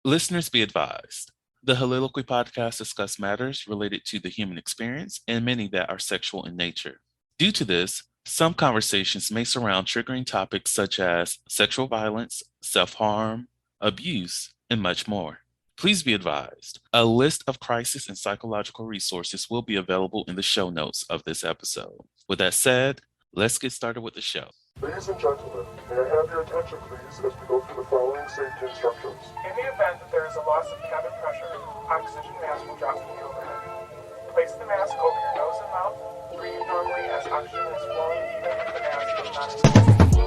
Listeners be advised. The Soliloquy podcast discuss matters related to the human experience and many that are sexual in nature. Due to this, some conversations may surround triggering topics such as sexual violence, self-harm, abuse, and much more. Please be advised, a list of crisis and psychological resources will be available in the show notes of this episode. With that said, let's get started with the show. Ladies and gentlemen, may I have your attention please as we go through the following safety instructions. In the event that there is a loss of cabin pressure, oxygen mask will drop from the overhead. Place the mask over your nose and mouth. Breathe normally as oxygen is flowing even if the mask is not inflated. Be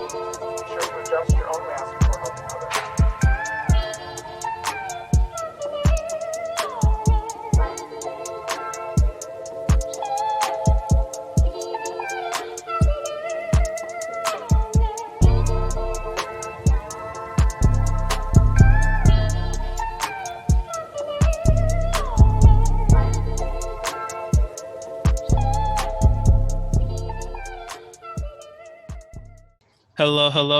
sure to adjust your own mask before helping others.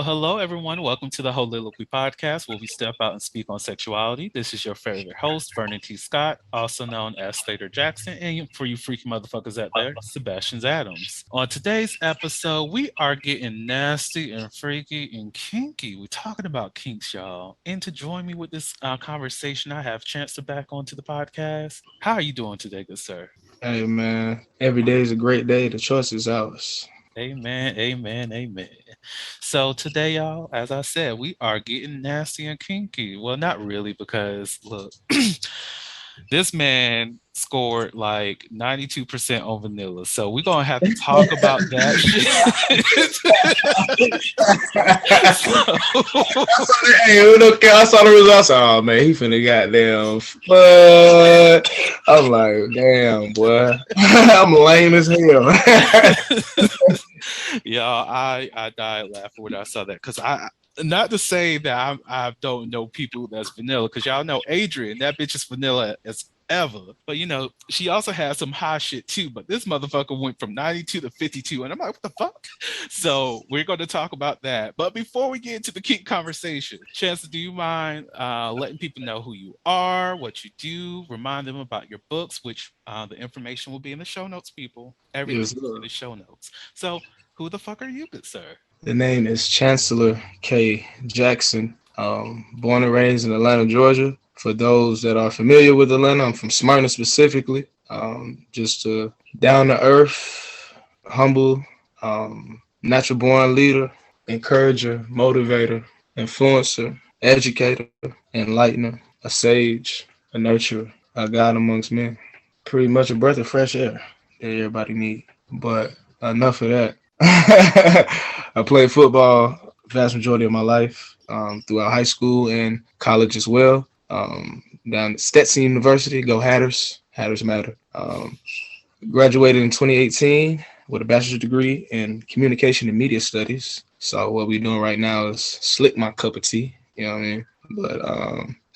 Hello, everyone. Welcome to the Soliloquy podcast, where we step out and speak on sexuality. This is your favorite host, Vernon T. Scott, also known as Slaytor Jackson, and for you freaky motherfuckers out there, Sebastian Adams. On today's episode, we are getting nasty and freaky and kinky. We're talking about kinks, y'all. And to join me with this conversation, I have Chance to back onto the podcast. How are you doing today, good sir? Hey, man. Every day is a great day. The choice is ours. Amen. So today, y'all, as I said, we are getting nasty and kinky. Well, not really, because look, this man scored like 92% on vanilla. So we're going to have to talk about that shit. I saw the results. Oh, man, he finna goddamn fuck. I'm like, damn, boy. I'm lame as hell. Yeah, I died laughing when I saw that, because not to say that I don't know people that's vanilla, because y'all know Adrian, that bitch is vanilla as ever. But you know, she also has some high shit too. But this motherfucker went from 92 to 52, and I'm like, what the fuck? So we're going to talk about that. But before we get into the kink conversation, Chance, do you mind letting people know who you are, what you do, remind them about your books, which the information will be in the show notes, people. Everything's in the show notes. So who the fuck are you, good sir? The name is Chancellor K. Jackson. Born and raised in Atlanta, Georgia. For those that are familiar with Atlanta, I'm from Smyrna specifically. Just a down-to-earth, humble, natural born leader, encourager, motivator, influencer, educator, enlightener, a sage, a nurturer, a God amongst men. Pretty much a breath of fresh air that everybody needs. But enough of that. I played football vast majority of my life, throughout high school and college as well. Down at Stetson University, go Hatters. Hatters matter. Graduated in 2018 with a bachelor's degree in communication and media studies. So what we're doing right now is slick my cup of tea, you know what I mean? But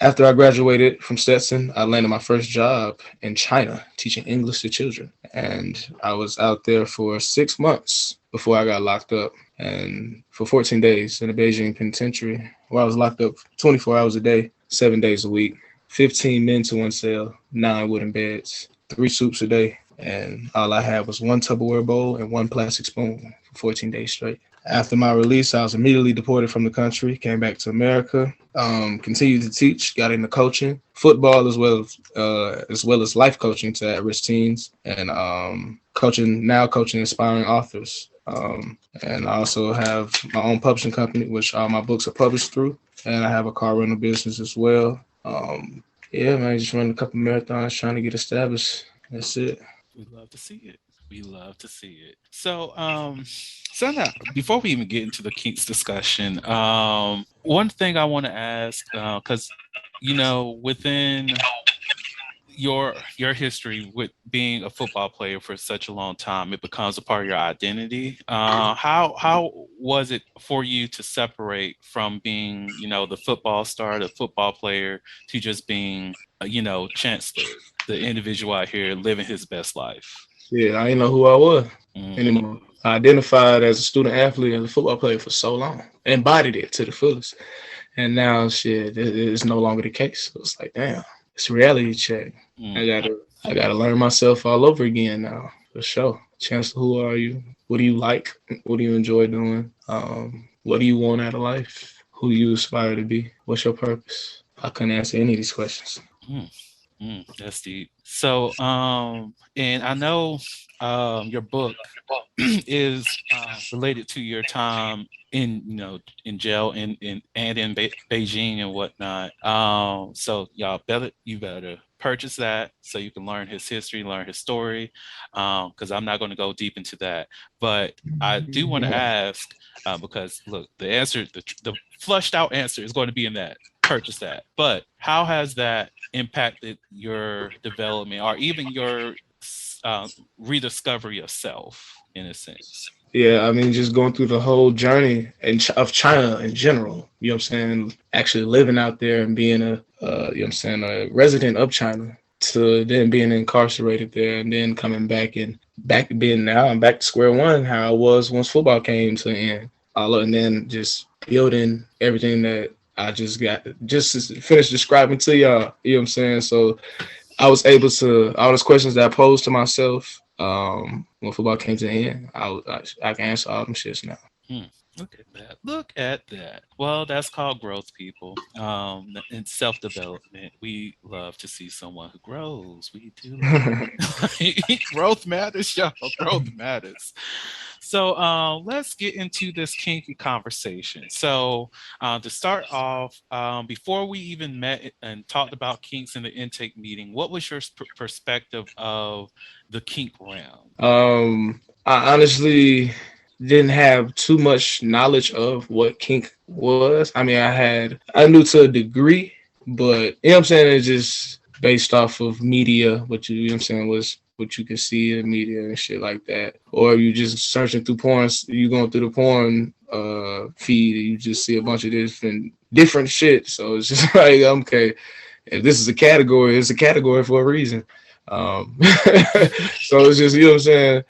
after I graduated from Stetson, I landed my first job in China teaching English to children. And I was out there for 6 months before I got locked up, and for 14 days in the Beijing penitentiary, where I was locked up 24 hours a day, 7 days a week, 15 men to one cell, 9 wooden beds, 3 soups a day. And all I had was 1 Tupperware bowl and 1 plastic spoon for 14 days straight. After my release, I was immediately deported from the country, came back to America, continued to teach, got into coaching, football as well as life coaching to at-risk teens, and coaching aspiring authors. And I also have my own publishing company, which all my books are published through, and I have a car rental business as well. Yeah, man, just running a couple marathons, trying to get established. That's it. We love to see it. So now, before we even get into the kinks discussion, one thing I want to ask, because you know, within your history with being a football player for such a long time, it becomes a part of your identity. How was it for you to separate from being, you know, the football star, the football player, to just being, you know, Chancellor, the individual out here living his best life? Yeah, I didn't know who I was anymore. I identified as a student athlete and a football player for so long, embodied it to the fullest. And now shit, it's no longer the case. So it's like, damn, it's a reality check. Mm. I gotta learn myself all over again now, for sure. Chancellor, who are you? What do you like? What do you enjoy doing? What do you want out of life? Who do you aspire to be? What's your purpose? I couldn't answer any of these questions. Mm. That's deep. So, and I know your book is related to your time in, in jail in Beijing and whatnot. So y'all you better purchase that so you can learn his history, learn his story. Because I'm not going to go deep into that, but I do want to ask because look, the answer, the flushed out answer is going to be in that. Purchase that. But how has that impacted your development or even your rediscovery of self in a sense? Yeah, I mean, just going through the whole journey of China in general, you know what I'm saying? Actually living out there and being you know what I'm saying, a resident of China to then being incarcerated there and then coming back and now I'm back to square one, how I was once football came to an end. And then just building everything that I just finished describing to y'all, you know what I'm saying? So I was able to, all those questions that I posed to myself when football came to the end, I can answer all them shits now. Look at that. Look at that. Well, that's called growth, people. In self-development, we love to see someone who grows. We do. Growth matters, y'all. Growth matters. So let's get into this kinky conversation. So to start off, before we even met and talked about kinks in the intake meeting, what was your perspective of the kink realm? I honestly didn't have too much knowledge of what kink was. I mean, I knew to a degree, but you know what I'm saying, it's just based off of media, you know what I'm saying, was what you can see in media and shit like that. Or you just searching through porn, you going through the porn feed, and you just see a bunch of different shit. So it's just like, okay, if this is a category, it's a category for a reason. So it's just, you know what I'm saying?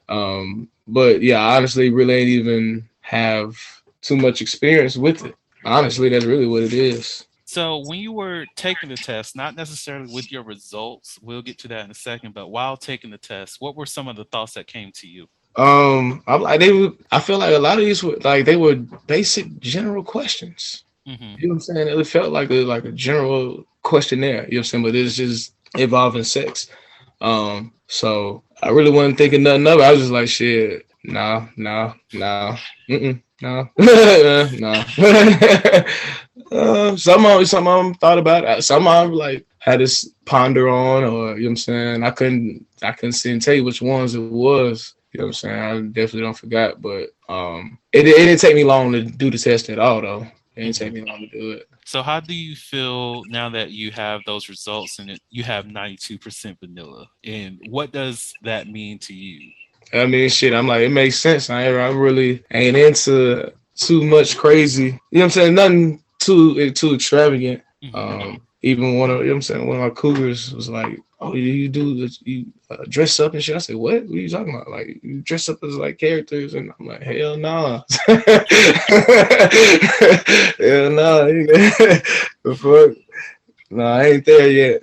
But yeah, I honestly really ain't even have too much experience with it. Honestly, that's really what it is. So when you were taking the test, not necessarily with your results, we'll get to that in a second, but while taking the test, what were some of the thoughts that came to you? I feel like a lot of these were basic general questions. Mm-hmm. You know what I'm saying? It felt like a general questionnaire, you know what I'm saying? But it's just involving sex. So I really wasn't thinking nothing of it. I was just like, shit, no, no. Some of them thought about it. Some of them like had to ponder on, or you know what I'm saying. I couldn't sit and tell you which ones it was. You know what I'm saying. I definitely don't forget, but it didn't take me long to do the test at all, though. It didn't take me long to do it. So how do you feel now that you have those results and you have 92% vanilla? And what does that mean to you? I mean, shit, I'm like, it makes sense. I really ain't into too much crazy. You know what I'm saying? Nothing too extravagant. Mm-hmm. Even one of, you know what I'm saying, one of my cougars was like, oh, you dress up and shit. I said, what are you talking about? Like, you dress up as like characters? And I'm like, hell no. Hell no. The fuck? No, I ain't there yet.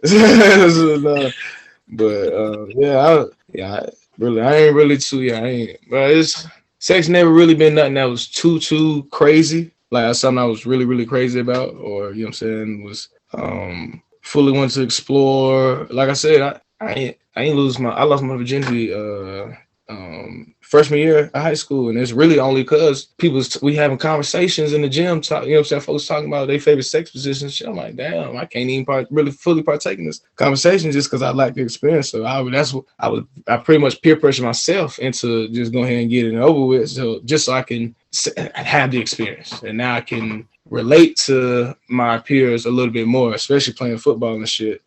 No. But I ain't really but sex never really been nothing that was too crazy. Like something I was really, really crazy about, or you know what I'm saying, was fully wanted to explore. Like I said, I lost my virginity freshman year of high school, and it's really only because we having conversations in the gym, you know what I'm saying, folks talking about their favorite sex positions. Shit, I'm like, damn, I can't even really fully partake in this conversation just because I lack the experience. So I pretty much peer pressure myself into just go ahead and get it over with, so just so I can have the experience, and now I can relate to my peers a little bit more, especially playing football and shit.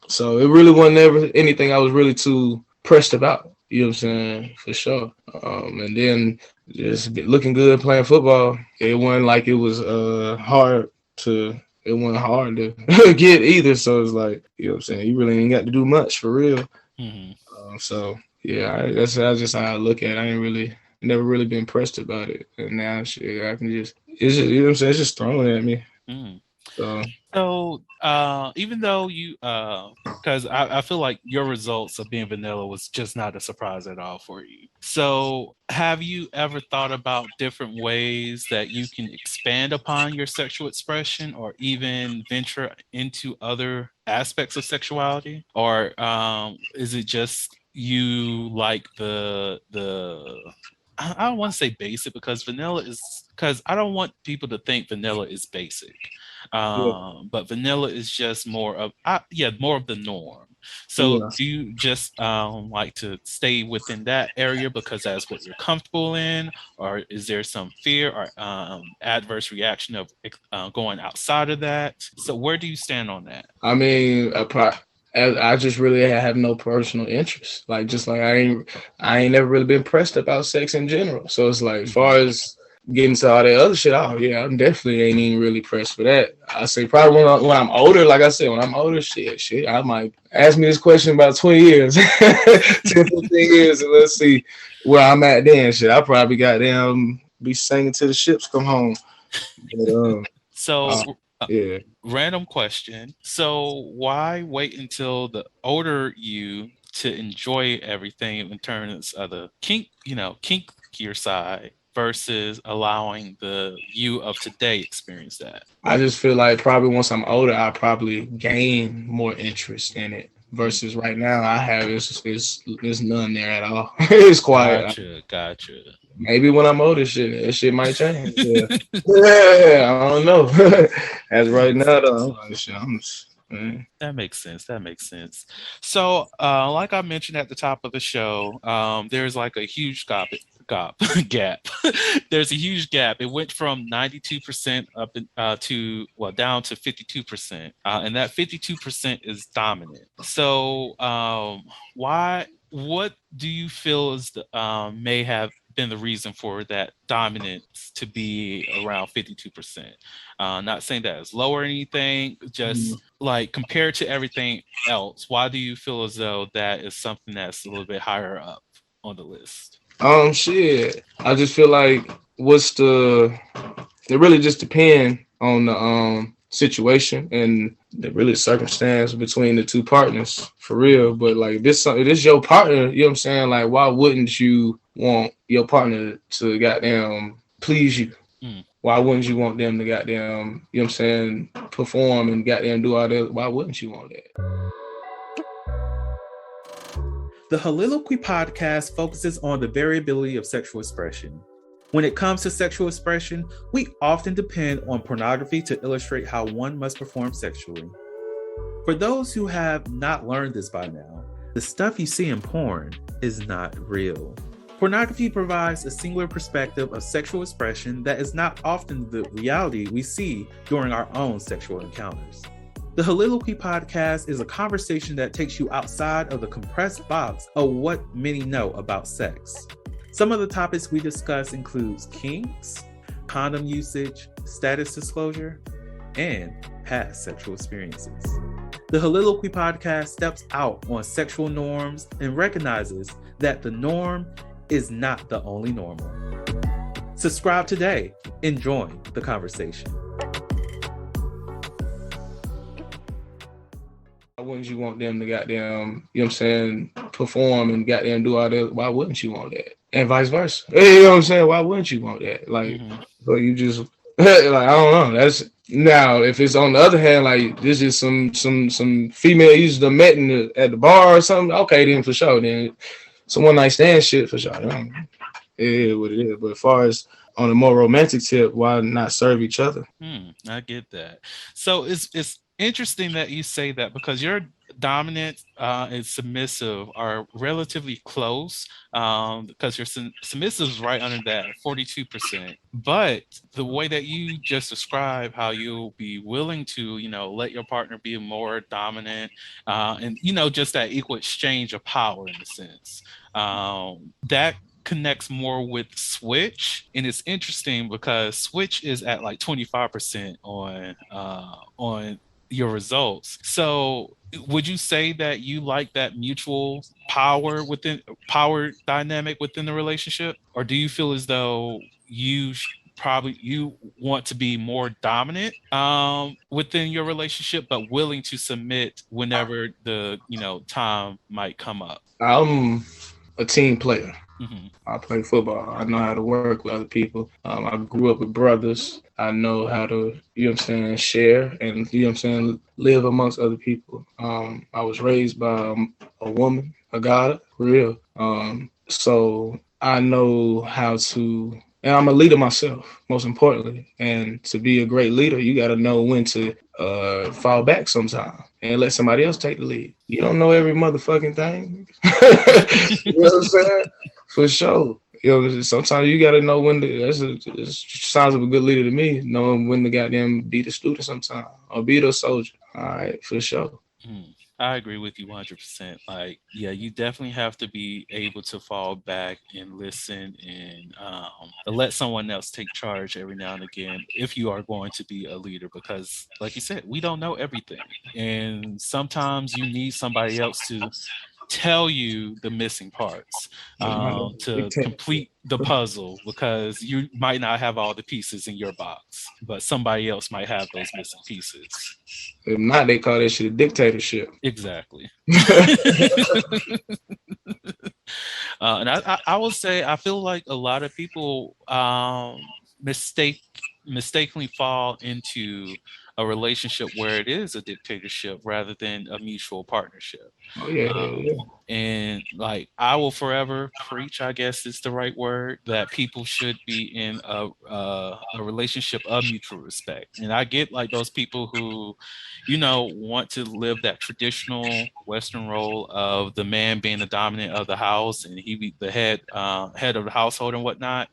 So it really wasn't ever anything I was really too pressed about. You know what I'm saying? For sure. And then just looking good playing football, it wasn't like it was hard to get either. So it's like, you know what I'm saying? You really ain't got to do much for real. Mm-hmm. So yeah, that's just how I look at it. I ain't never really been pressed about it. And now shit, it's just, you know what I'm saying? It's just thrown at me. Mm. So So, even though you, because I feel like your results of being vanilla was just not a surprise at all for you. So, have you ever thought about different ways that you can expand upon your sexual expression or even venture into other aspects of sexuality? Or is it just you like I don't want to say basic because vanilla is because I don't want people to think vanilla is basic. yeah, But vanilla is just more of yeah, more of the norm. So yeah. do you just like to stay within that area because that's what you're comfortable in, or is there some fear or adverse reaction of going outside of that? So where do you stand on that? I mean, I just really have no personal interest. Like, just like I ain't never really been pressed about sex in general. So it's like, as far Hmm. as getting to all that other shit, oh yeah, I'm definitely ain't even really pressed for that. I say probably when I'm older, like I said, when I'm older, shit, I might ask me this question about 20 years, 10, 15 years, and let's see where I'm at then. Shit, I probably goddamn be singing till the ships come home. But uh, So yeah. random question. So why wait until the older you to enjoy everything in terms of the kinkier side versus allowing the you of today experience that? I just feel like probably once I'm older, I probably gain more interest in it. Mm, Versus right now, I have it's none there at all. It's quiet. gotcha, gotcha. Maybe when I'm older, shit might change. Yeah, yeah, I don't know. As right now, though, I'm like, shit, man. That makes sense. That makes sense. So, like I mentioned at the top of the show, there's like a huge gap. There's a huge gap. It went from 92% to well down to 52%, and that 52% is dominant. So, why? What do you feel is may have been the reason for that dominance to be around 52%? Not saying that it's low or anything, just like compared to everything else, why do you feel as though that is something that's a little bit higher up on the list? Shit. I just feel like what's the it really just depend on the situation and the really circumstance between the two partners for real. But like this your partner, you know what I'm saying? Like why wouldn't you want your partner to goddamn please you? Mm. Why wouldn't you want them to goddamn, you know what I'm saying, perform and goddamn do all that? Why wouldn't you want that? The Holiloquy podcast focuses on the variability of sexual expression. When it comes to sexual expression, we often depend on pornography to illustrate how one must perform sexually. For those who have not learned this by now, the stuff you see in porn is not real. Pornography provides a singular perspective of sexual expression that is not often the reality we see during our own sexual encounters. The Holiloquy podcast is a conversation that takes you outside of the compressed box of what many know about sex. Some of the topics we discuss includes kinks, condom usage, status disclosure, and past sexual experiences. The Holiloquy podcast steps out on sexual norms and recognizes that the norm is not the only normal. Subscribe today and join the conversation. Why wouldn't you want them to goddamn, you know what I'm saying, perform and goddamn do all that? Why wouldn't you want that? And vice versa. You know what I'm saying? Why wouldn't you want that? Like, Mhm. but you just like I don't know. That's now if it's on the other hand, like this is some female you just done met at the bar or something. Okay, then for sure. Then some one night stand shit for sure. It is what it is. But as far as on a more romantic tip, why not serve each other? I get that. So it's interesting that you say that because your dominant and submissive are relatively close because your submissive is right under that 42%. But the way that you just describe how you'll be willing to, let your partner be more dominant and, just that equal exchange of power in a sense, that connects more with Switch, and it's interesting because Switch is at like 25% on your results. So would you say that you like that mutual power dynamic within the relationship, or do you feel as though you want to be more dominant within your relationship, but willing to submit whenever the time might come up. I'm a team player. Hmm. I play football. I know how to work with other people. I grew up with brothers. I know how to, share and, live amongst other people. I was raised by a woman, a god, for real. So I know how to, and I'm a leader myself, most importantly. And to be a great leader, you got to know when to fall back sometime and let somebody else take the lead. You don't know every motherfucking thing. You know what I'm saying? For sure. Sometimes you gotta know when to. It sounds of a good leader to me. Knowing when to goddamn be the student sometime or be the soldier. All right, for sure. I agree with you 100%. Like, yeah, you definitely have to be able to fall back and listen and let someone else take charge every now and again if you are going to be a leader. Because, like you said, we don't know everything, and sometimes you need somebody else to tell you the missing parts to complete the puzzle, because you might not have all the pieces in your box, but somebody else might have those missing pieces. If not, they call that shit a dictatorship. Exactly. And I will say, I feel like a lot of people mistakenly fall into a relationship where it is a dictatorship rather than a mutual partnership. Oh yeah, yeah. And like, I will forever preach, I guess is the right word, that people should be in a relationship of mutual respect. And I get like those people who, want to live that traditional Western role of the man being the dominant of the house and he be the head of the household and whatnot.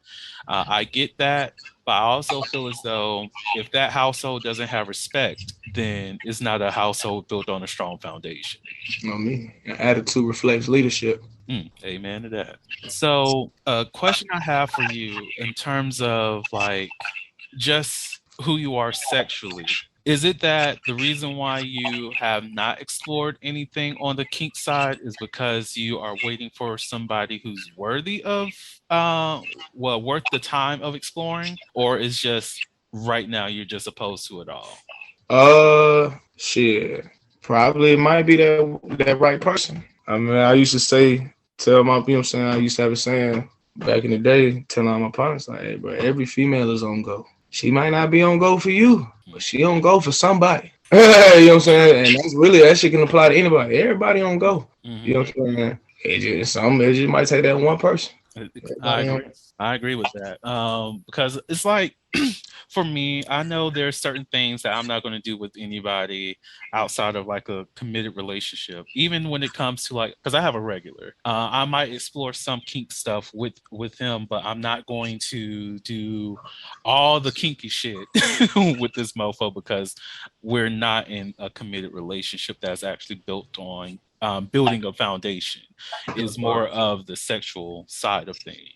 I get that. But I also feel as though if that household doesn't have respect, then it's not a household built on a strong foundation. You know me. Attitude reflects leadership. Amen to that. So, a question I have for you in terms of like just who you are sexually. Is it that the reason why you have not explored anything on the kink side is because you are waiting for somebody who's worthy of, worth the time of exploring, or is just right now you're just opposed to it all? Shit. Probably might be that right person. I mean, I used to tell my, I used to have a saying back in the day, telling all my partners, like, hey, bro, every female is on go. She might not be on go for you, but she on go for somebody. You know what I'm saying? And that shit can apply to anybody. Everybody on go. Mm-hmm. You know what I'm saying? It just might take that one person. I agree with that. Because it's like, for me, I know there's certain things that I'm not going to do with anybody outside of like a committed relationship. Even when it comes to like, because I have a regular, I might explore some kink stuff with him, but I'm not going to do all the kinky shit with this mofo because we're not in a committed relationship that's actually built on building a foundation. Is more of the sexual side of things.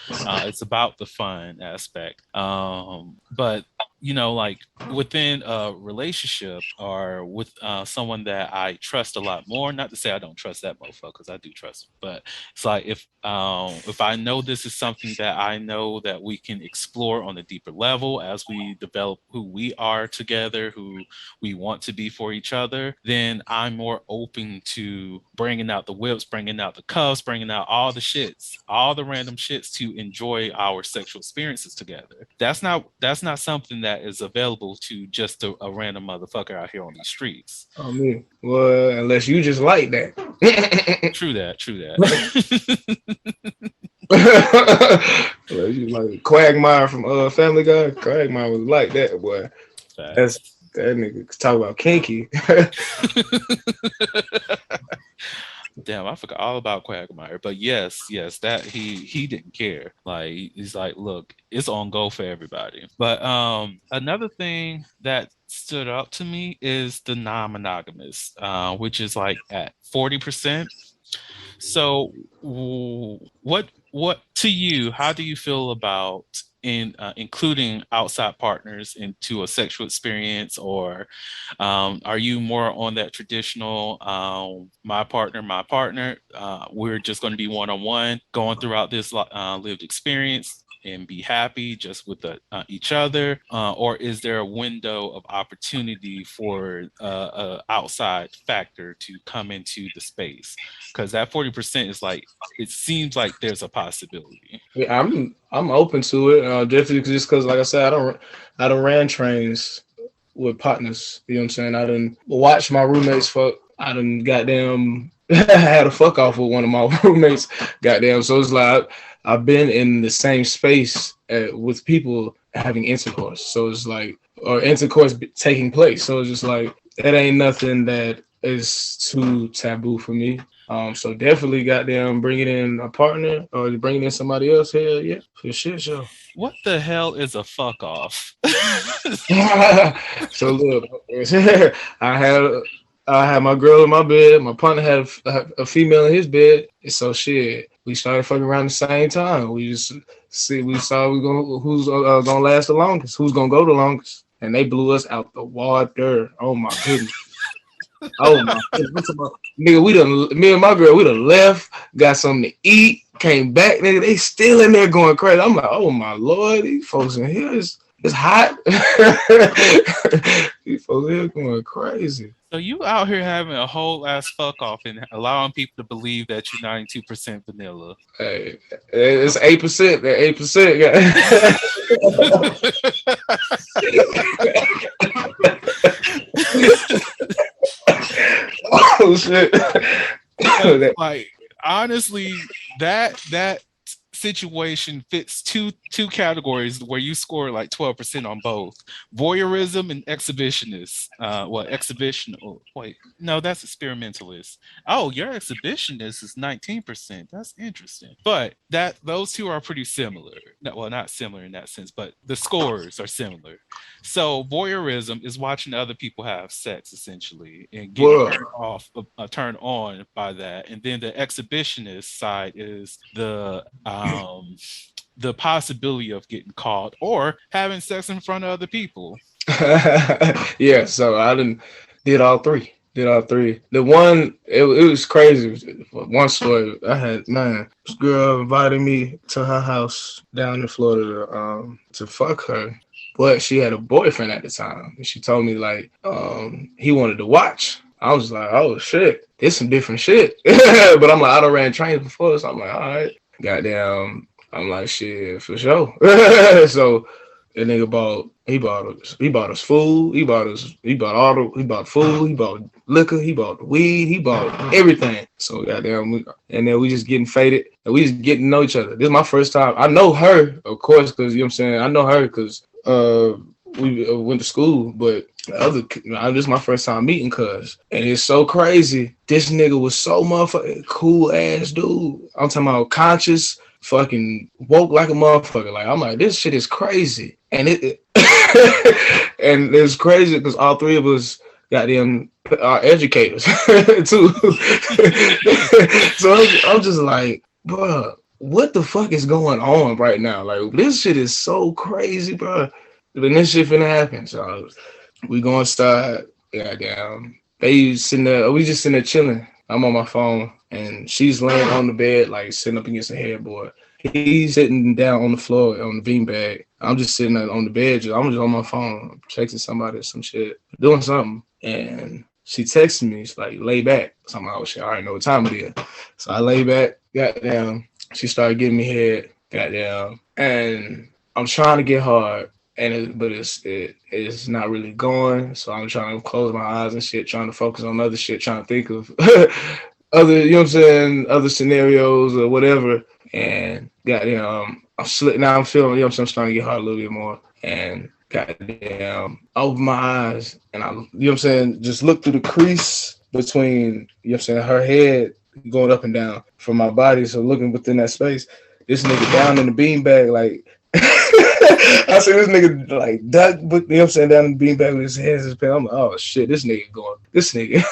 It's about the fun aspect. But like within a relationship or with someone that I trust a lot more, not to say I don't trust that mofo, because I do trust him, but it's like if I know this is something that I know that we can explore on a deeper level as we develop who we are together, who we want to be for each other, then I'm more open to bringing out the whips, bringing out the cuffs, bringing out all the shits, all the random shits to enjoy our sexual experiences together. That's not something that is available to just a random motherfucker out here on these streets. Oh me. Well, unless you just like that. True that. Well, you like Quagmire from Family Guy. Quagmire was like that, boy. That nigga talk about kinky. Damn, I forgot all about Quagmire. But yes, that he didn't care. Like, he's like, look, it's on go for everybody. But another thing that stood out to me is the non-monogamous, which is like at 40%. So what to you, how do you feel about including outside partners into a sexual experience, or are you more on that traditional my partner, we're just going to be one-on-one going throughout this lived experience? and be happy just with each other, or is there a window of opportunity for a outside factor to come into the space? Because that 40% is like, it seems like there's a possibility. Yeah, I'm open to it. Definitely just because, like I said, I don't ran trains with partners. You know what I'm saying? I didn't watch my roommates fuck. I done goddamn had a fuck off with one of my roommates. Goddamn. So it's like I've been in the same space with people having intercourse. So it's like, or intercourse taking place. So it's just like, it ain't nothing that is too taboo for me. So definitely goddamn bringing in a partner or bringing in somebody else here, yeah, for shit show. What the hell is a fuck off? So look, I had my girl in my bed. My partner had a female in his bed. And so shit, we started fucking around the same time. We saw who's gonna last the longest, who's gonna go the longest, and they blew us out the water. Oh my goodness. Oh my goodness. Nigga, me and my girl, we done left, got something to eat, came back, nigga. They still in there going crazy. I'm like, oh my Lord, these folks in here it's hot. These folks in here going crazy. So you out here having a whole ass fuck off and allowing people to believe that you're 92% vanilla. Hey, it's 8%. That 8%. Oh shit! Like honestly, that situation fits two categories where you score like 12% on both: voyeurism and exhibitionist. Exhibition? Oh, wait, no, that's experimentalist. Oh, your exhibitionist is 19%. That's interesting. But those two are pretty similar. Well, not similar in that sense, but the scores are similar. So voyeurism is watching other people have sex essentially and getting turned on by that, and then the exhibitionist side is the possibility of getting caught or having sex in front of other people. Yeah, so I did all three. The one, it was crazy. One story I had, man, this girl invited me to her house down in Florida to fuck her, but she had a boyfriend at the time, and she told me like he wanted to watch. I was like, oh shit, this some different shit. But I'm like, I done ran trains before, so I'm like, all right, goddamn. I'm like, shit, for sure. So that nigga bought us food, he bought food, he bought liquor, he bought the weed, he bought everything. So goddamn, and then we just getting faded and we just getting to know each other. This is my first time. I know her, of course, because you know what I'm saying. I know her because we went to school, but this is my first time meeting cuz. And it's so crazy. This nigga was so motherfucking cool ass dude. I'm talking about conscious, fucking woke like a motherfucker. Like, I'm like, this shit is crazy. And it and it's crazy because all three of us goddamn are educators too. So I'm just like, bro, what the fuck is going on right now? Like, this shit is so crazy, bro. Then this shit finna happen. So we go inside, goddamn. We just sitting there chilling. I'm on my phone and she's laying on the bed, like sitting up against the headboard. He's sitting down on the floor on the beanbag. I'm just sitting on the bed. I'm just on my phone, texting somebody or some shit, doing something. And she texted me. She's like, lay back. So I'm like, oh shit, I already know what time it is. So I lay back, goddamn. She started giving me head, goddamn. And I'm trying to get hard. But it's not really going. So I'm trying to close my eyes and shit, trying to focus on other shit, trying to think of other, you know what I'm saying, other scenarios or whatever. And goddamn, I'm feeling, you know what I'm saying, I'm starting to get hard a little bit more. And goddamn, I open my eyes and I, you know what I'm saying, just look through the crease between, you know what I'm saying, her head going up and down from my body. So looking within that space, this nigga down in the beanbag, like, I see this nigga like duck, you know what I'm saying, down in the beanbag with his hands in his pants. I'm like, oh shit, this nigga.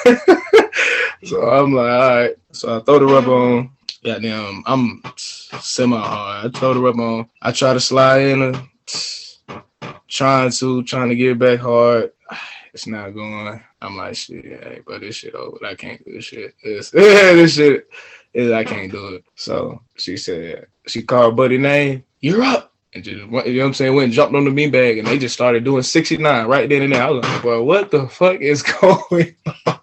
So I'm like, all right. So I throw the rubber on. Goddamn, I'm semi-hard. I throw the rubber on. I try to slide in her, trying to get it back hard. It's not going. I'm like, shit, hey, but this shit over. I can't do this shit. I can't do it. So she said, she called buddy name. You're up. and just, you know what I'm saying, went and jumped on the beanbag, and they just started doing 69 right then and there. I was like, bro, what the fuck is going on?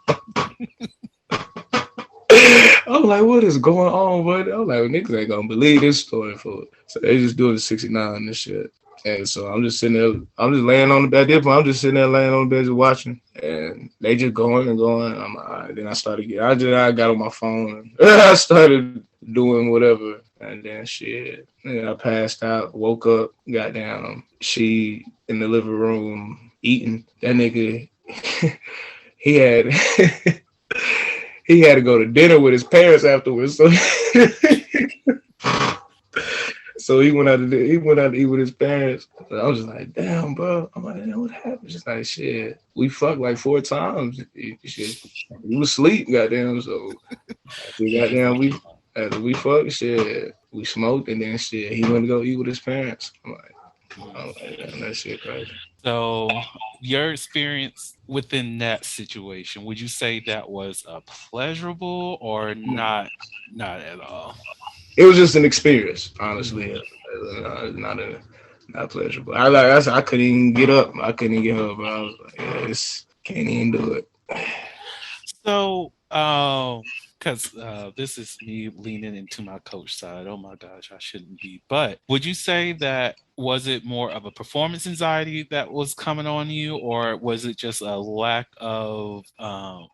I'm like, what is going on, buddy? I'm like, niggas ain't gonna believe this story for it. So they just doing 69 and shit. And so I'm just sitting there, I'm just laying on the bed. I'm just sitting there laying on the bed just watching. And they just going and going. I'm like, all right. Then I started getting, I got on my phone and I started doing whatever. And then shit. And I passed out, woke up, got down. She in the living room eating. That nigga, he had he had to go to dinner with his parents afterwards. So so he went out to eat with his parents. So I was just like, damn, bro. I'm like, damn, what happened? Just like, shit, we fucked like 4 times. Shit, we was asleep, goddamn. So after we fucked, shit, we smoked, and then shit, he went to go eat with his parents. I'm like, damn, that shit crazy. So your experience within that situation, would you say that was pleasurable or not at all? It was just an experience, honestly. Not pleasurable. I couldn't even get up. I couldn't even get up. But I was like, yeah, can't even do it. So, because this is me leaning into my coach side. Oh my gosh, I shouldn't be. But would you say that was it more of a performance anxiety that was coming on you, or was it just a lack of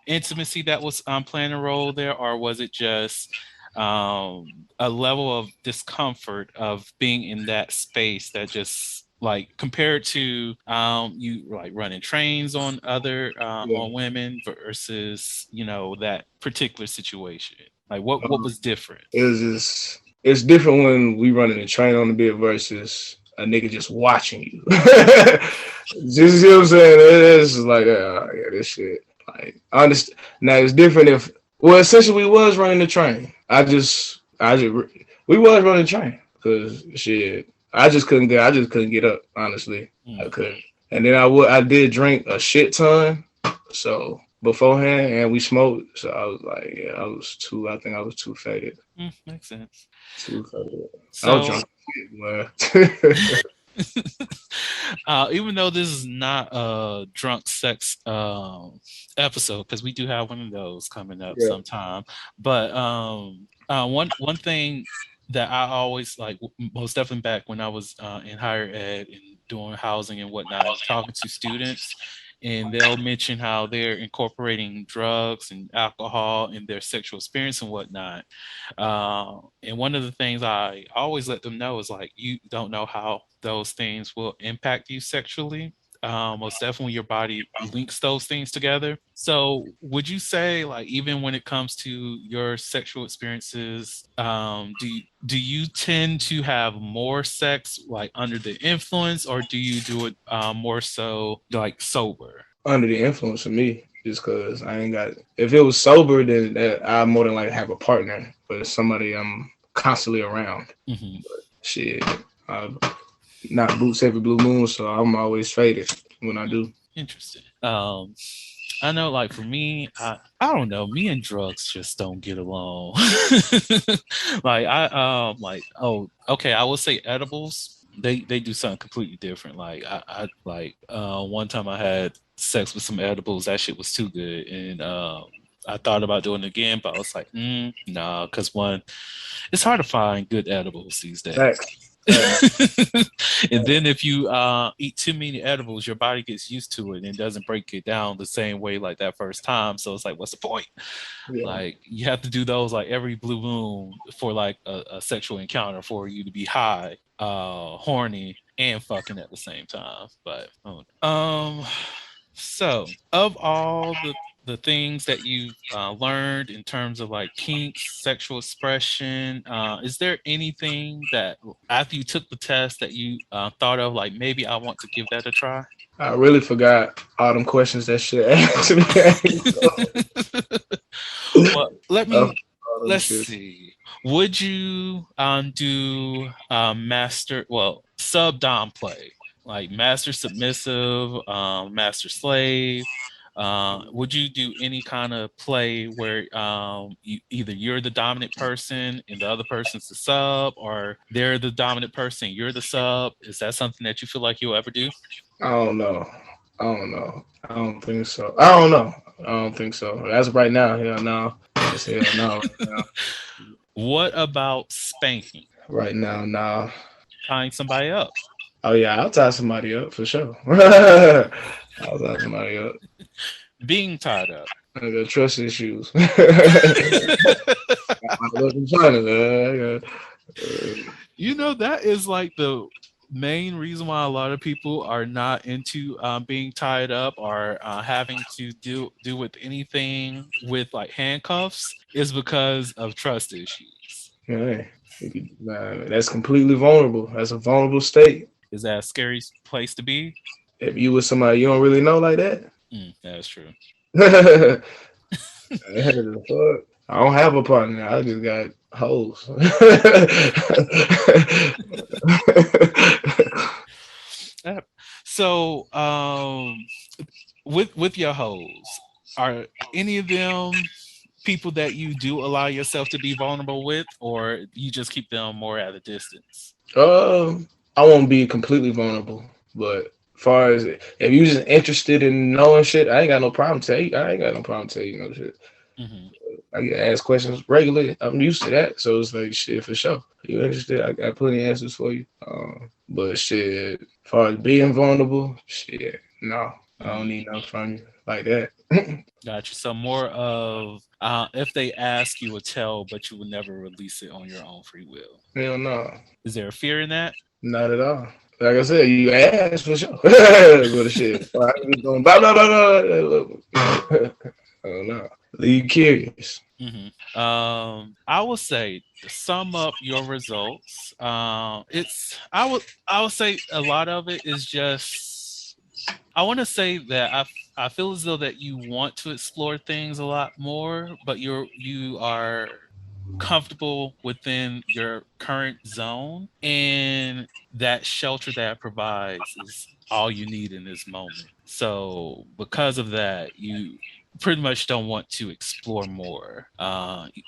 intimacy that was playing a role there, or was it just a level of discomfort of being in that space that just like compared to you like running trains on other on women versus that particular situation? Like what was different? It's different when we running a train on the bed versus a nigga just watching you. Just, you know what I'm saying? It's just like, yeah, this shit. Like, I understand. Now it's different if, well, essentially we was running the train. We was running the train because shit, I just couldn't get up, honestly. I couldn't. And then I did drink a shit ton. So beforehand, and we smoked. So I was like, yeah, I think I was too faded. Makes sense. Too faded. So, I was drunk. Even though this is not a drunk sex episode, because we do have one of those coming up sometime, but one thing that I always like, most definitely back when I was in higher ed and doing housing and whatnot, I was talking to students, and they'll mention how they're incorporating drugs and alcohol in their sexual experience and whatnot. And one of the things I always let them know is like, you don't know how those things will impact you sexually. Most definitely your body links those things together. So would you say, like, even when it comes to your sexual experiences, do you tend to have more sex like under the influence, or do you do it more so like sober? Under the influence of me, just because I ain't got, if it was sober, then I more than like have a partner, but it's somebody I'm constantly around. Mm-hmm. But shit, not boots every blue moon, so I'm always faded when I do. Interesting. I know, like for me, I don't know. Me and drugs just don't get along. Like I like, oh, okay, I will say edibles. They do something completely different. Like I like one time I had sex with some edibles. That shit was too good, and I thought about doing it again, but I was like, nah, because one, it's hard to find good edibles these days. Right. And then if you eat too many edibles, your body gets used to it and doesn't break it down the same way like that first time. So it's like, what's the point? Yeah. Like you have to do those like every blue moon for like a sexual encounter for you to be high, horny, and fucking at the same time. But so of all the things that you've learned in terms of like kinks, sexual expression, is there anything that after you took the test that you thought of like, maybe I want to give that a try? I really forgot all them questions that shit asked me. Well, let's see. Would you do sub dom play, like master submissive, master slave? Would you do any kind of play where either you're the dominant person and the other person's the sub, or they're the dominant person, you're the sub? Is that something that you feel like you'll ever do? I don't know. I don't know. I don't think so. I don't know. I don't think so. As of right now, hell no. Just hell no. Right now, What about spanking? right now, nah. Tying somebody up? Oh yeah, I'll tie somebody up for sure. I'll tie somebody up. Being tied up? I got trust issues. I live in China. You know, that is like the main reason why a lot of people are not into being tied up or having to do with anything with like handcuffs is because of trust issues. Hey, nah, that's completely vulnerable. That's a vulnerable state. Is that a scary place to be? If you with somebody you don't really know like that. That's true. The fuck? I don't have a partner. I just got hoes. So, with your hoes, are any of them people that you do allow yourself to be vulnerable with, or you just keep them more at a distance? I won't be completely vulnerable, but as far as if you just interested in knowing shit, I ain't got no problem tell you. I ain't got no problem tell you no shit. Mm-hmm. I get asked questions regularly. I'm used to that, so it's like shit for sure. You interested? I got plenty of answers for you. But shit, as far as being vulnerable, shit, no, I don't need nothing from you like that. Gotcha. So more of if they ask, you would tell, but you would never release it on your own free will. Hell no, Is there a fear in that? not at all. Like I said, you asked for sure. But shit, I just going blah blah blah blah. I don't know. Leave curious. Mm-hmm. I would say to sum up your results. I would say a lot of it is just. I want to say that I feel as though that you want to explore things a lot more, but you are comfortable within your current zone, and that shelter that it provides is all you need in this moment. So because of that, you pretty much don't want to explore more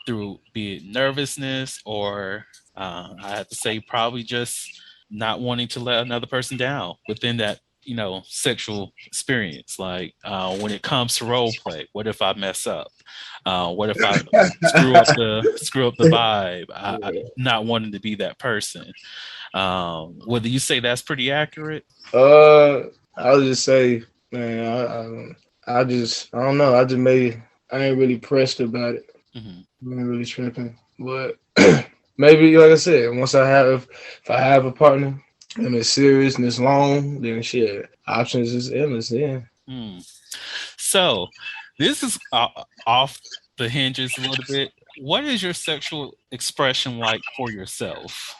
through be it nervousness or I have to say probably just not wanting to let another person down within that sexual experience. Like when it comes to role play, what if I mess up? What if I screw up the vibe? Not wanting to be that person. Whether you say that's pretty accurate? I'll just say, man, I don't know. I ain't really pressed about it. Mm-hmm. I ain't really tripping. But maybe, like I said, if I have a partner and it's serious and it's long, then shit, options is endless. Yeah. So this is off the hinges a little bit. What is your sexual expression like for yourself?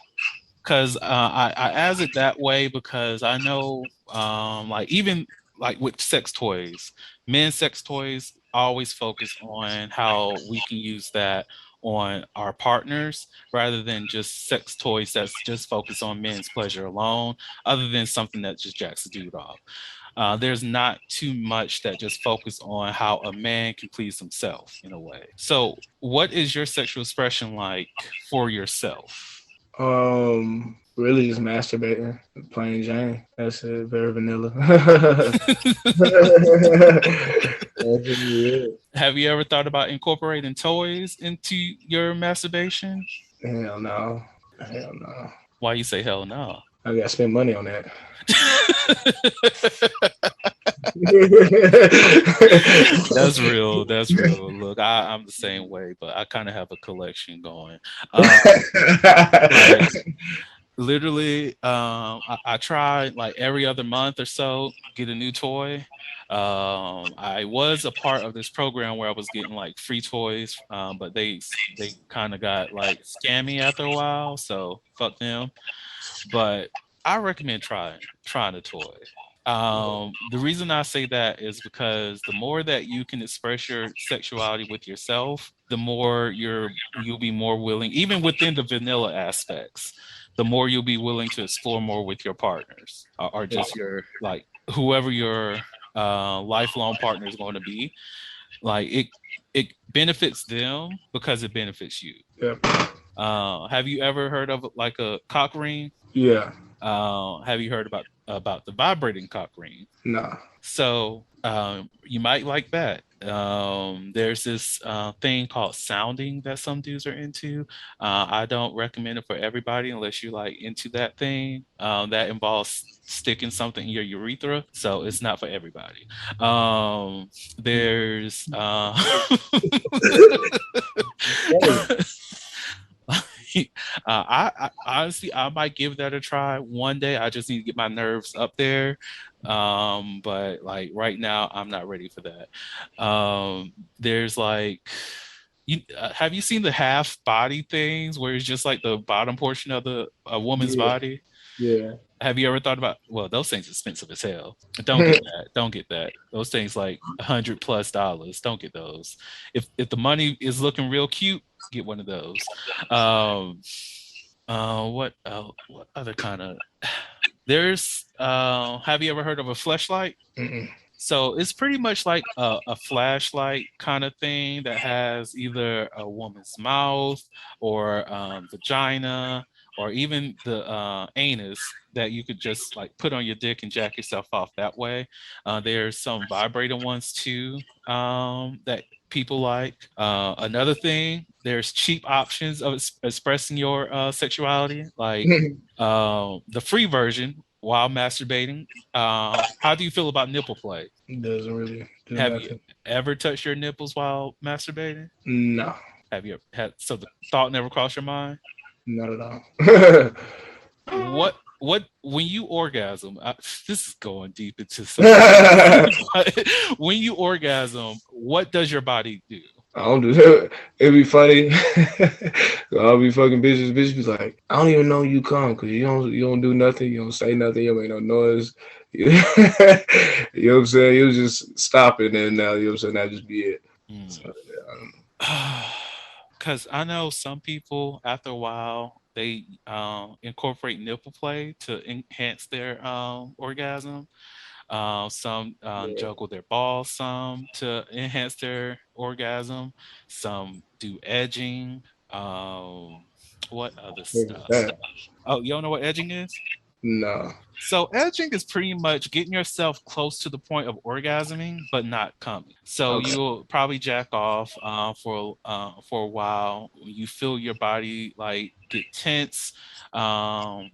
Because I ask it that way because I know, like even like with sex toys, men's sex toys always focus on how we can use that on our partners rather than just sex toys that's just focused on men's pleasure alone, other than something that just jacks the dude off. There's not too much that just focus on how a man can please himself in a way. So what is your sexual expression like for yourself? Really just masturbating, plain Jane. That's it, very vanilla. Have you ever thought about incorporating toys into your masturbation? Hell no. Hell no. Why you say hell no? I gotta spend money on that. That's real. That's real. Look, I'm the same way, but I kind of have a collection going. Like, literally, I try like every other month or so get a new toy. I was a part of this program where I was getting like free toys, but they kind of got like scammy after a while, so fuck them. But I recommend trying a toy. The reason I say that is because the more that you can express your sexuality with yourself, the more you'll be more willing, even within the vanilla aspects, the more you'll be willing to explore more with your partners or just your like whoever your lifelong partner is going to be. Like it benefits them because it benefits you. Yeah. Have you ever heard of like a cock ring? Yeah. Have you heard about the vibrating cock ring? Nah. So you might like that. There's this thing called sounding that some dudes are into. I don't recommend it for everybody unless you're like into that thing. That involves sticking something in your urethra, so it's not for everybody. There's I honestly I might give that a try one day. I just need to get my nerves up there. But like right now, I'm not ready for that. There's like have you seen the half body things where it's just like the bottom portion of the a woman's Yeah. body? Yeah. Have you ever thought about? Well, those things expensive as hell. Don't get that. Don't get that. Those things like $100+. Don't get those. If the money is looking real cute, get one of those. What other kind of? There's. Have you ever heard of a fleshlight? Mm-mm. So it's pretty much like a flashlight kind of thing that has either a woman's mouth or vagina or even the anus that you could just like put on your dick and jack yourself off that way. There's some vibrating ones too that people like. Another thing, there's cheap options of expressing your sexuality, like the free version while masturbating. How do you feel about nipple play? It doesn't really do Have nothing. you ever touched your nipples while masturbating? No, Have you had so the thought never crossed your mind? not at all. What when you orgasm? This is going deep into some. When you orgasm, what does your body do? I don't do that. It'd be funny. I'll be fucking bitches. Bitches be like, I don't even know you come because you don't do nothing. You don't say nothing. You don't make no noise. You know what I'm saying? You just stop it and now you know what I'm saying. That just be it. So, yeah, I don't know. Because I know some people after a while they incorporate nipple play to enhance their orgasm. Some juggle their balls some to enhance their orgasm. Some do edging. What other What is stuff? that? Oh, you don't know what edging is? No. So edging is pretty much getting yourself close to the point of orgasming, but not coming. So Okay. you'll probably jack off for a while. You feel your body like get tense. You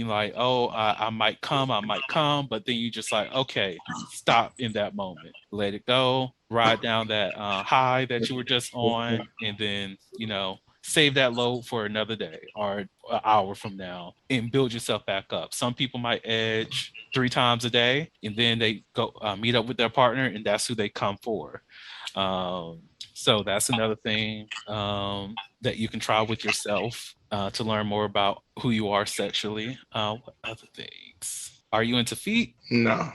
like, oh, I might come, but then you just like, okay, stop in that moment, let it go, ride down that high that you were just on, and then save that load for another day or an hour from now and build yourself back up. Some people might edge 3 times a day and then they go meet up with their partner and that's who they come for. So that's another thing that you can try with yourself to learn more about who you are sexually. What other things? Are you into feet? No.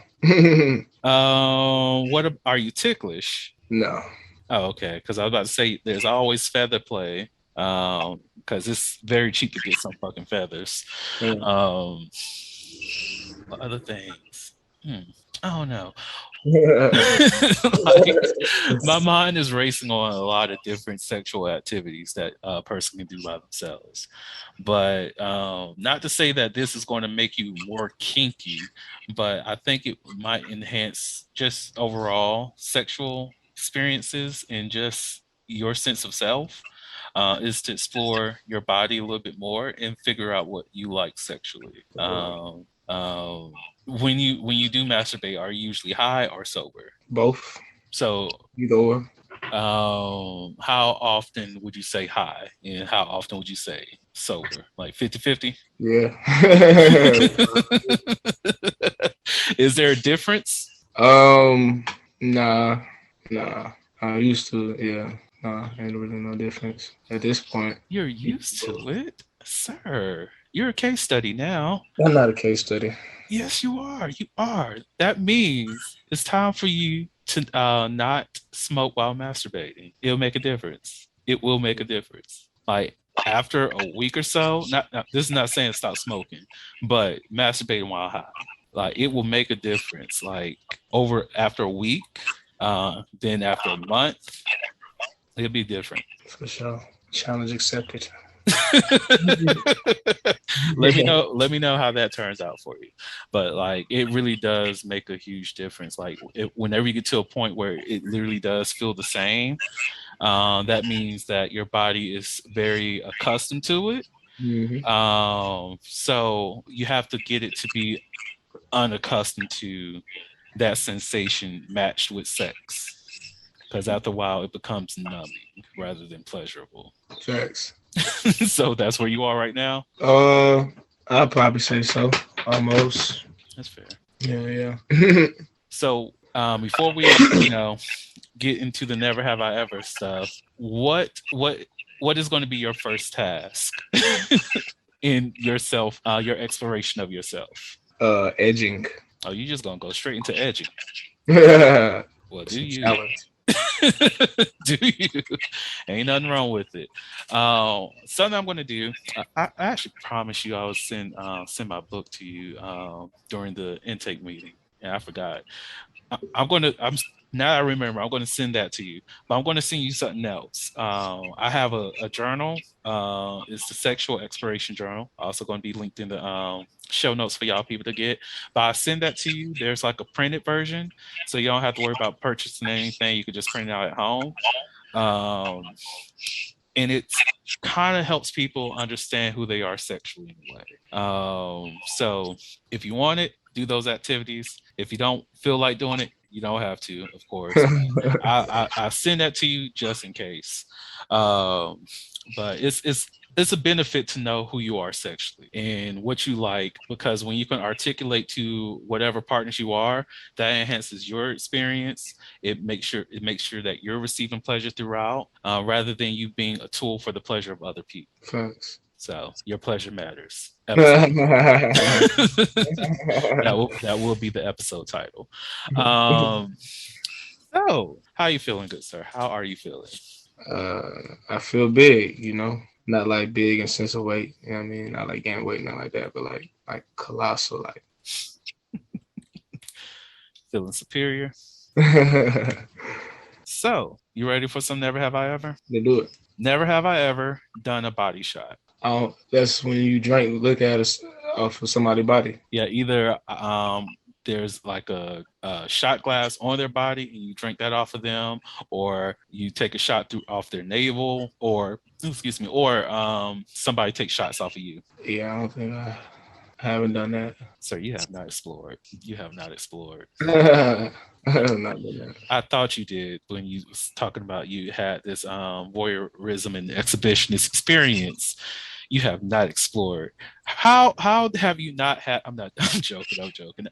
Are you ticklish? No. Oh, okay. Because I was about to say there's always feather play. Because it's very cheap to get some fucking feathers. What other things? I don't know. Like, my mind is racing on a lot of different sexual activities that a person can do by themselves. But not to say that this is going to make you more kinky, but I think it might enhance just overall sexual experiences and just your sense of self. Is to explore your body a little bit more and figure out what you like sexually. When you do masturbate, are you usually high or sober? Both. So Either or. how often would you say high and how often would you say sober? Like 50-50? Yeah. Is there a difference? Nah. I used to, yeah. Nah, ain't really no difference at this point. You're used to it, sir. You're a case study now. I'm not a case study. Yes, you are. You are. That means it's time for you to not smoke while masturbating. It'll make a difference. It will make a difference. Like after a week or so, this is not saying stop smoking, but masturbating while high. Like it will make a difference. Like after a week, then after a month, it'll be different. For sure. Challenge accepted. Let me know how that turns out for you. But like it really does make a huge difference. Like whenever you get to a point where it literally does feel the same, that means that your body is very accustomed to it. So you have to get it to be unaccustomed to that sensation matched with sex. Because after a while, it becomes numbing rather than pleasurable. Facts. So that's where you are right now? I'll probably say so. Almost. That's fair. Yeah. So before we, get into the never have I ever stuff, what is going to be your first task in yourself, your exploration of yourself? Edging. Oh, you just gonna go straight into edging? Well, do you? Do you? Ain't nothing wrong with it. Something I'm gonna do. I actually promised you I would send my book to you during the intake meeting, and I forgot. Now I remember. I'm going to send that to you, but I'm going to send you something else. I have a journal. It's the Sexual Exploration Journal. Also going to be linked in the show notes for y'all people to get. But I send that to you. There's like a printed version, so you don't have to worry about purchasing anything. You can just print it out at home. And it kind of helps people understand who they are sexually in a way. So if you want it, do those activities. If you don't feel like doing it, you don't have to, of course. I send that to you just in case. But it's a benefit to know who you are sexually and what you like, because when you can articulate to whatever partners you are, that enhances your experience. It makes sure that you're receiving pleasure throughout, rather than you being a tool for the pleasure of other people. Thanks. So your pleasure matters. That That will be the episode title. So how you feeling, good sir? How are you feeling? I feel big, not like big in sense of weight. You know what I mean? Not like gain weight, not like that, but like colossal, like feeling superior. So you ready for some never have I ever? They do it. Never have I ever done a body shot. Oh, that's when you look at us off of somebody's body. Yeah, either there's like a shot glass on their body and you drink that off of them, or you take a shot off their navel, or somebody takes shots off of you. Yeah, I don't think I haven't done that. Sir, you have not explored. You have not explored. I have not done that. I thought you did when you was talking about you had this voyeurism and exhibitionist experience. You have not explored. How have you not had? I'm joking.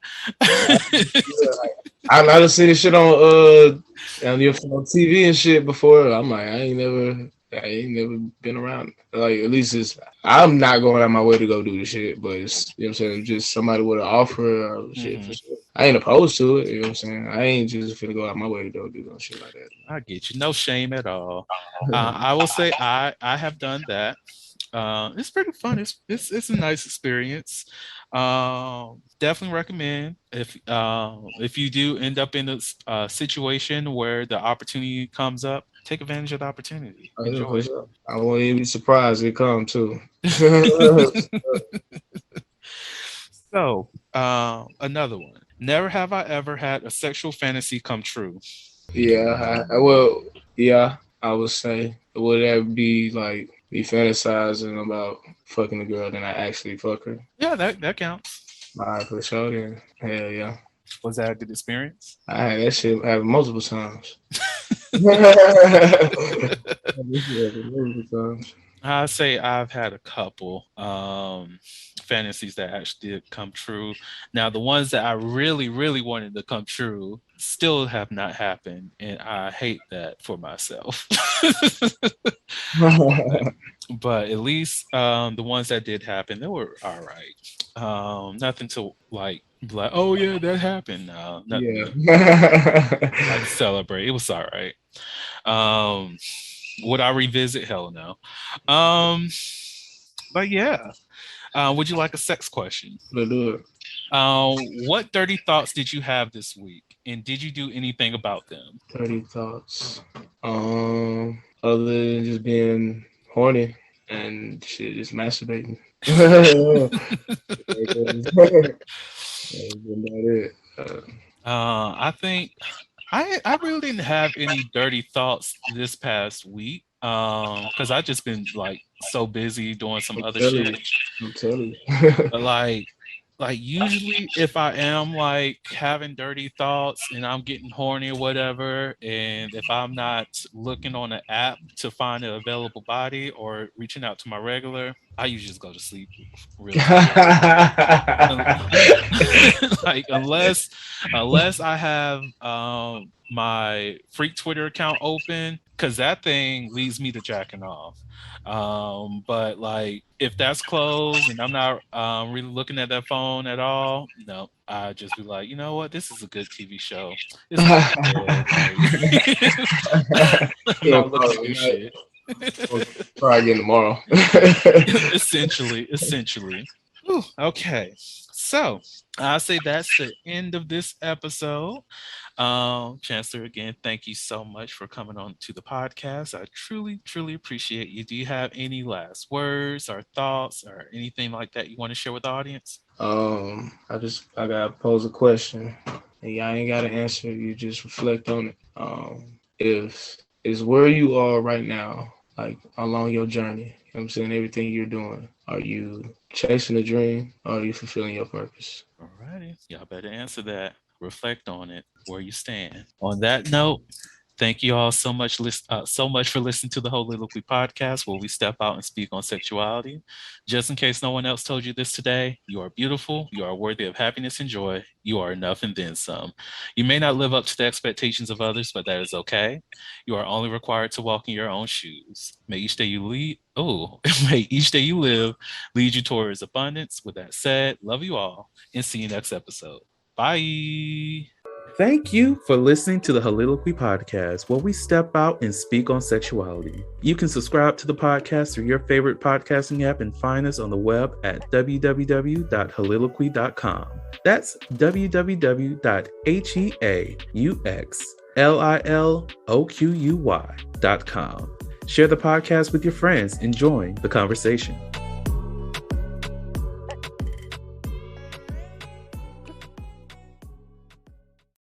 I've seen this shit on TV and shit before. I'm like, I ain't never been around. Like, at least I'm not going out my way to go do the shit, but it's, you know what I'm saying, just somebody with an offer or shit. For sure. I ain't opposed to it, you know what I'm saying? I ain't just finna go out my way to go do no shit like that. I get you. No shame at all. I will say I have done that. It's pretty fun. It's a nice experience. Definitely recommend if you do end up in a situation where the opportunity comes up, take advantage of the opportunity. Enjoy. I won't even be surprised it come too. So another one. Never have I ever had a sexual fantasy come true. Yeah, I would say. Would that be like me fantasizing about fucking a girl, then I actually fuck her? Yeah, that counts. All right, for sure then. Hell yeah. Was that a good experience? I had that shit happen multiple times. I'd say I've had a couple fantasies that actually did come true. Now, the ones that I really, really wanted to come true still have not happened, and I hate that for myself. But at least the ones that did happen, they were all right. Nothing to like, oh yeah, that happened. Nothing to celebrate. It was all right. Would I revisit? Hell no. But yeah. Would you like a sex question? Let's do it. What dirty thoughts did you have this week, and did you do anything about them? Dirty thoughts. Other than just being horny and shit, just masturbating. That's about it. I think I really didn't have any dirty thoughts this past week. Because I just been like so busy doing some other shit. I'm telling you. But like usually if I am like having dirty thoughts and I'm getting horny or whatever, and if I'm not looking on an app to find an available body or reaching out to my regular, I usually just go to sleep real like unless I have my freak Twitter account open, because that thing leads me to jacking off. But like if that's closed and I'm not really looking at that phone at all, no, I just be like, you know what, this is a good TV show. It's I'm not looking at this shit. Try again tomorrow. essentially. Whew, okay, so I say that's the end of this episode. Chancellor, again, thank you so much for coming on to the podcast. I truly appreciate you. Do you have any last words or thoughts or anything like that you want to share with the audience? I gotta pose a question, and y'all ain't gotta answer. You just reflect on it. If is where you are right now, like along your journey, you know what I'm saying, everything you're doing, are you chasing a dream or are you fulfilling your purpose? Alrighty, y'all better answer that. Reflect on it, where you stand. On that note, thank you all so much for listening to the Holistically podcast, where we step out and speak on sexuality. Just in case no one else told you this today, you are beautiful, you are worthy of happiness and joy, you are enough and then some. You may not live up to the expectations of others, but that is okay. You are only required to walk in your own shoes. May each day you live lead you towards abundance. With that said, love you all and see you next episode. Bye. Thank you for listening to the Soliloquy podcast, where we step out and speak on sexuality. You can subscribe to the podcast through your favorite podcasting app and find us on the web at www.soliloquy.com. That's www.heauxliloquy.com. Share the podcast with your friends and join the conversation.